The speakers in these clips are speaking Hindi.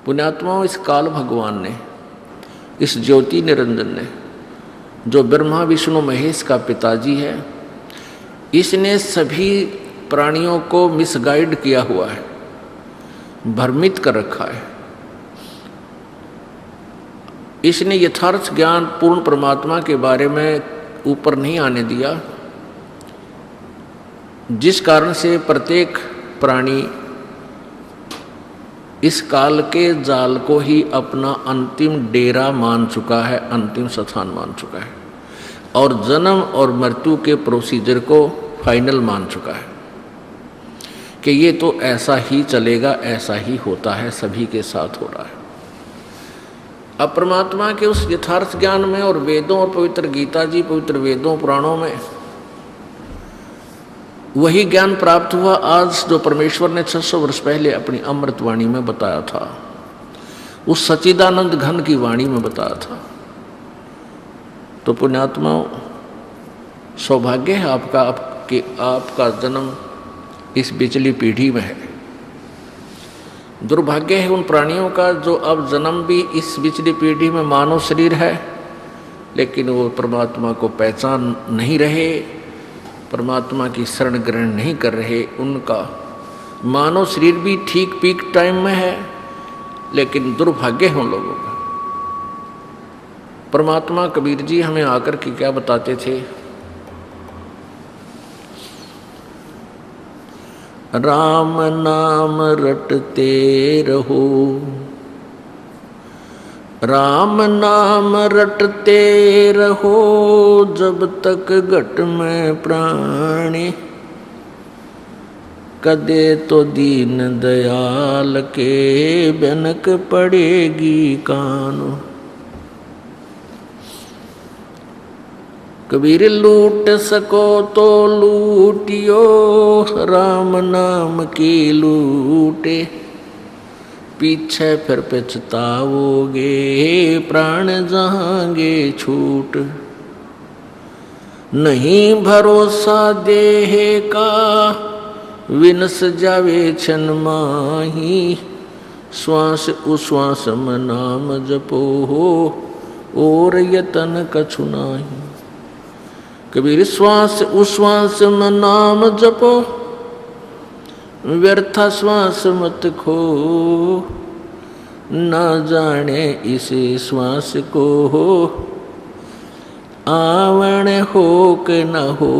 पुण्यात्माओं, इस काल भगवान ने, इस ज्योति निरंजन ने, जो ब्रह्मा विष्णु महेश का पिताजी है, इसने सभी प्राणियों को मिसगाइड किया हुआ है, भ्रमित कर रखा है। इसने यथार्थ ज्ञान पूर्ण परमात्मा के बारे में ऊपर नहीं आने दिया, जिस कारण से प्रत्येक प्राणी इस काल के जाल को ही अपना अंतिम डेरा मान चुका है, अंतिम स्थान मान चुका है, और जन्म और मृत्यु के प्रोसीजर को फाइनल मान चुका है कि ये तो ऐसा ही चलेगा, ऐसा ही होता है, सभी के साथ हो रहा है। अब परमात्मा के उस यथार्थ ज्ञान में और वेदों और पवित्र गीता जी, पवित्र वेदों पुराणों में वही ज्ञान प्राप्त हुआ आज जो परमेश्वर ने 600 वर्ष पहले अपनी अमृतवाणी में बताया था, उस सच्चिदानंद घन की वाणी में बताया था। तो पुण्यात्माओं, सौभाग्य है आपका जन्म इस बिचली पीढ़ी में है। दुर्भाग्य है उन प्राणियों का जो अब जन्म भी इस बिचली पीढ़ी में मानव शरीर है, लेकिन वो परमात्मा को पहचान नहीं रहे, परमात्मा की शरण ग्रहण नहीं कर रहे। उनका मानव शरीर भी ठीक पीक टाइम में है, लेकिन दुर्भाग्य है उन लोगों का। परमात्मा कबीर जी हमें आकर के क्या बताते थे? राम नाम रटते रहो, राम नाम रटते रहो, जब तक घट में प्राणी, कदे तो दीन दयाल के बनक पड़ेगी कानो। कबीर लूट सको तो लूटियो, राम नाम की लूटे, पीछे फिर पछताओगे, प्राण जाएंगे छूट। नहीं भरोसा देह का, विनस जावे क्षण माही, श्वास उश्वास में नाम जपो हो, और यतन कछु नाही। कबीर श्वास उश्वास में नाम जपो, व्यर्था श्वास मत खो, ना जाने इसे श्वास को हो, आवण हो के न हो।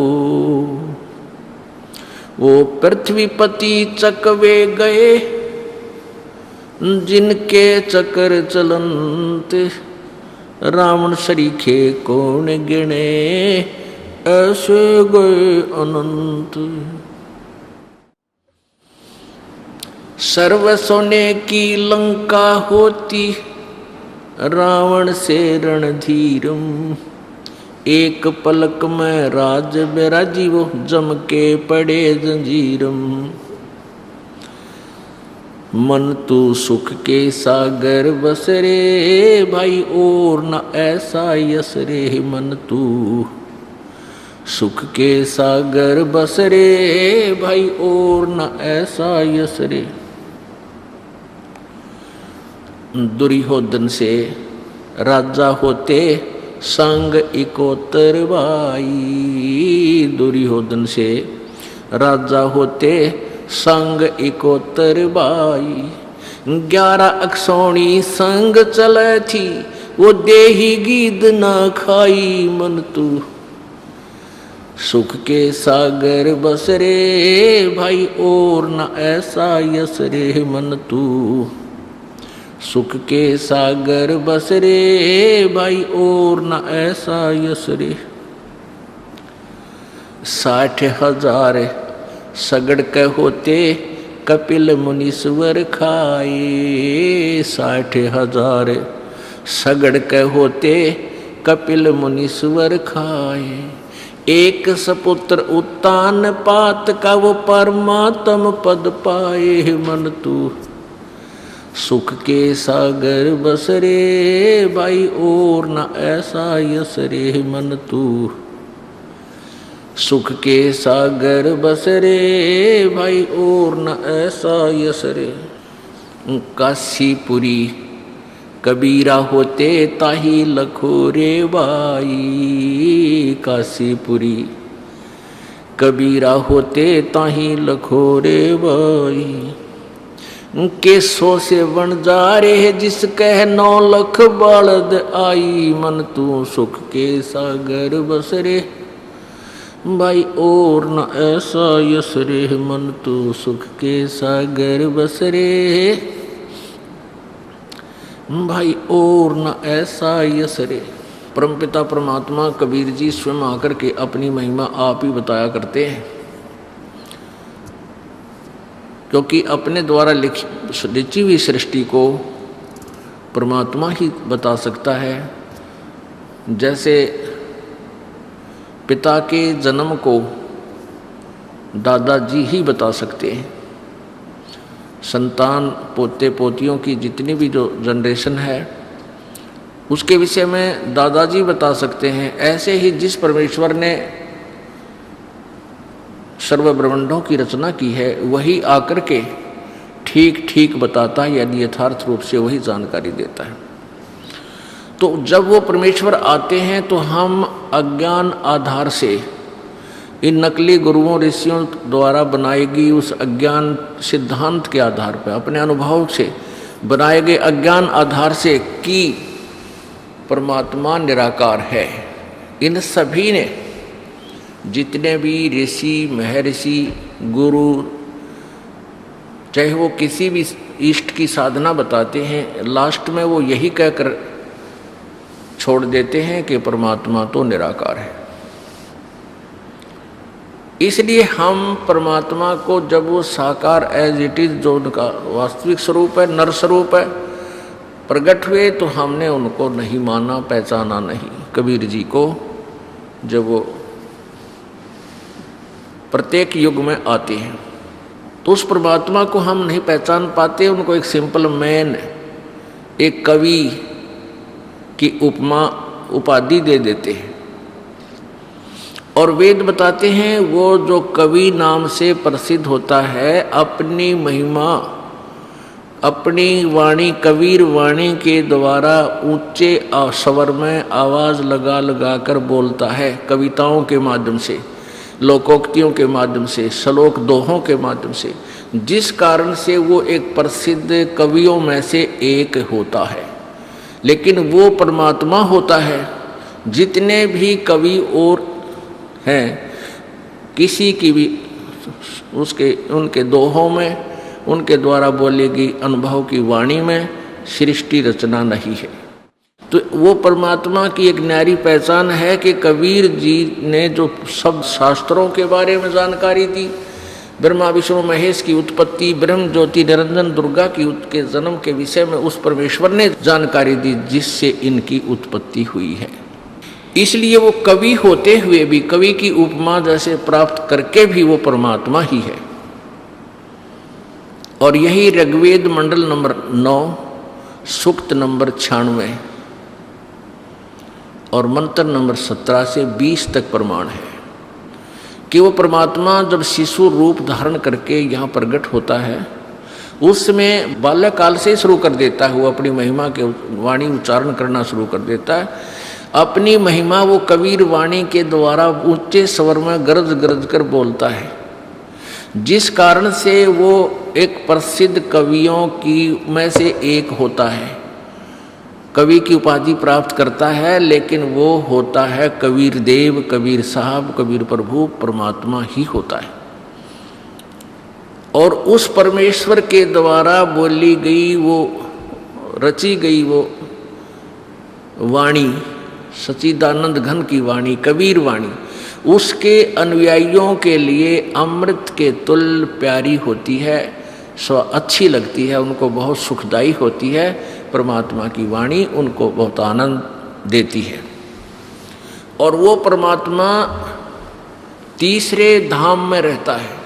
वो पृथ्वीपति चकवे गए, जिनके चक्र चलंत, रावण सरीखे कौन गिने, ऐसे गए अनंत। सर्व सोने की लंका होती, रावण से रणधीरम, एक पलक में राज बिराजी, वो जम के पड़े जंजीरम। मन तू सुख के सागर बस रे, भाई और न ऐसा यस रे। मन तू सुख के सागर बस रे, भाई और न ऐसा यस रे। दुर्योधन से राजा होते संग इकोतर भाई, दुर्योधन से राजा होते संग इकोतर भाई। 11 अक्षौणी संग चले थी, वो देही गीद ना खाई। मन तू सुख के सागर बस रे, भाई और न ऐसा यस रे। मन तू सुख के सागर बस रे, भाई और न ऐसा यस रे। 60,000 सगड़ के होते, कपिल मुनीश्वर खाए। 60,000 सगड़ के होते, कपिल मुनीश्वर खाए। एक सपुत्र उत्तान पात का, वो परमात्म पद पाए। मन तू सुख के सागर बस रे, भाई और न ऐसा यस रे। मन तू सुख के सागर बस रे, भाई और न ऐसा यस रे। काशीपुरी कबीरा होते ताही लखोरे बाई। काशीपुरी कबीरा होते ताही लखोरे बाई। के सो से बन जा रे जिस कह 9 लख बालद आई। मन तू सुख के सागर बसरे भाई और न ऐसा यस रे। मन तू सुख के सागर बसरे भाई और न ऐसा यस रे। परमपिता परमात्मा कबीर जी स्वयं आकर के अपनी महिमा आप ही बताया करते हैं, क्योंकि अपने द्वारा रची हुई सृष्टि को परमात्मा ही बता सकता है। जैसे पिता के जन्म को दादाजी ही बता सकते हैं, संतान पोते पोतियों की जितनी भी जो जनरेशन है उसके विषय में दादाजी बता सकते हैं। ऐसे ही जिस परमेश्वर ने सर्व ब्रह्मांडों की रचना की है वही आकर के ठीक ठीक बताता है, यानी यथार्थ रूप से वही जानकारी देता है। तो जब वो परमेश्वर आते हैं तो हम अज्ञान आधार से इन नकली गुरुओं ऋषियों द्वारा बनाएगी उस अज्ञान सिद्धांत के आधार पर अपने अनुभव से बनाए गए अज्ञान आधार से कि परमात्मा निराकार है, इन सभी ने जितने भी ऋषि महर्षि गुरु चाहे वो किसी भी इष्ट की साधना बताते हैं, लास्ट में वो यही कहकर छोड़ देते हैं कि परमात्मा तो निराकार है। इसलिए हम परमात्मा को जब वो साकार एज इट इज जो उनका वास्तविक स्वरूप है, नर स्वरूप है, प्रकट हुए तो हमने उनको नहीं माना, पहचाना नहीं। कबीर जी को जब वो प्रत्येक युग में आते हैं तो उस परमात्मा को हम नहीं पहचान पाते, उनको एक सिंपल मैन, एक कवि की उपमा उपाधि दे देते हैं। और वेद बताते हैं वो जो कवि नाम से प्रसिद्ध होता है अपनी महिमा अपनी वाणी कबीर वाणी के द्वारा ऊंचे स्वर में आवाज लगा लगा कर बोलता है, कविताओं के माध्यम से, लोकोक्तियों के माध्यम से, श्लोक दोहों के माध्यम से, जिस कारण से वो एक प्रसिद्ध कवियों में से एक होता है। लेकिन वो परमात्मा होता है। जितने भी कवि और हैं किसी की भी उनके दोहों में, उनके द्वारा बोली गई अनुभव की वाणी में सृष्टि रचना नहीं है। तो वो परमात्मा की एक न्यारी पहचान है कि कबीर जी ने जो सब शास्त्रों के बारे में जानकारी दी, ब्रह्मा विष्णु महेश की उत्पत्ति, ब्रह्म ज्योति निरंजन दुर्गा के जन्म के विषय में उस परमेश्वर ने जानकारी दी जिससे इनकी उत्पत्ति हुई है। इसलिए वो कवि होते हुए भी, कवि की उपमा जैसे प्राप्त करके भी वो परमात्मा ही है। और यही ऋग्वेद मंडल नंबर 9 सूक्त नंबर 96 और मंत्र नंबर 17 से 20 तक प्रमाण है कि वो परमात्मा जब शिशु रूप धारण करके यहाँ प्रकट होता है उसमें बाल्यकाल से शुरू कर देता है, वो अपनी महिमा के वाणी उच्चारण करना शुरू कर देता है। अपनी महिमा वो कबीर वाणी के द्वारा ऊंचे स्वर में गरज गरज कर बोलता है, जिस कारण से वो एक प्रसिद्ध कवियों की में से एक होता है, कवि की उपाधि प्राप्त करता है। लेकिन वो होता है कबीर देव, कबीर साहब, कबीर प्रभु, परमात्मा ही होता है। और उस परमेश्वर के द्वारा बोली गई वो रची गई वो वाणी, सच्चिदानंद घन की वाणी, कबीर वाणी, उसके अनुयायियों के लिए अमृत के तुल्य प्यारी होती है, सो अच्छी लगती है, उनको बहुत सुखदायी होती है। परमात्मा की वाणी उनको बहुत आनंद देती है। और वो परमात्मा तीसरे धाम में रहता है।